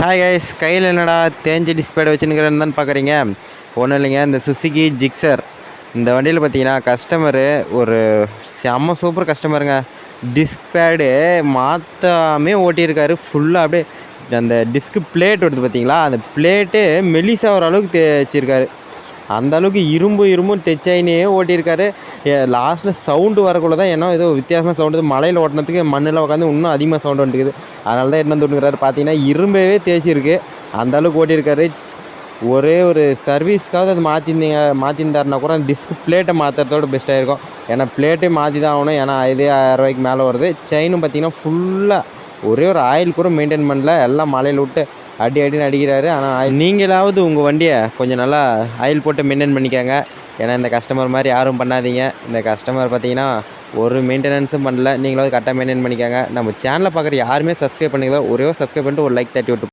Hi guys, கையில் என்னடா தேஞ்ச display வச்சுன்னுக்கிறேன்னு தான் பார்க்குறீங்க. ஒன்றும் இல்லைங்க, இந்த சுசுகி ஜிக்ஸர் இந்த வண்டியில் பார்த்தீங்கன்னா கஸ்டமரு ஒரு செம்ம சூப்பர் கஸ்டமருங்க. டிஸ்க் பேடு மாற்றாமே ஓட்டியிருக்காரு. ஃபுல்லாக அப்படியே அந்த டிஸ்க் பிளேட் வருது பார்த்தீங்களா, அந்த பிளேட்டு மெலிசாக ஒரு அளவுக்கு தேய்ச்சிருக்காரு. அந்த அளவுக்கு இரும்பும் டச் ஆகினே ஓட்டியிருக்காரு. லாஸ்ட்டில் சவுண்டு வரக்குள்ள தான் ஏதோ வித்தியாசமாக சவுண்டு, மலையில் ஓட்டினதுக்கு மண்ணில் உட்காந்து இன்னும் அதிகமாக சவுண்டு வந்துருக்குது. அதனால தான் என்ன தோணுங்கிறாரு பார்த்தீங்கன்னா, இரும்பவே தேய்ச்சிருக்கு. அந்த அளவுக்கு ஓட்டியிருக்காரு. ஒரே ஒரு சர்வீஸ்க்காவது அது மாற்றிருந்தாருனா கூட டிஸ்க் பிளேட்டை மாற்றுறதோட பெஸ்ட்டாக இருக்கும். ஏன்னா பிளேட்டே மாற்றி தான் ஆகணும். ஏன்னா இதே 1000 ரூபாய்க்கு மேலே வருது. செயினும் பார்த்திங்கன்னா ஃபுல்லாக ஒரே ஒரு ஆயில் கூட மெயின்டைன் பண்ணல. எல்லாம் மலையில் விட்டு அடின்னு அடிக்கிறாரு. ஆனால் நீங்களாவது உங்கள் வண்டியை கொஞ்சம் நல்லா ஆயில் போட்டு மெயின்டைன் பண்ணிக்கோங்க. ஏன்னா இந்த கஸ்டமர் மாதிரி யாரும் பண்ணாதீங்க. இந்த கஸ்டமர் பார்த்தீங்கன்னா ஒரு மெயின்டெனன்ஸும் பண்ணல. நீங்களாவது கரெக்டாக மெயின்டைன் பண்ணிக்கோங்க. நம்ம சேனலை பார்க்குற யாருமே சப்ஸ்கிரைப் பண்ணிக்கலாம். ஒரே சப்ஸ்கிரைப் பண்ணிட்டு ஒரு லைக் தட்டி விட்டு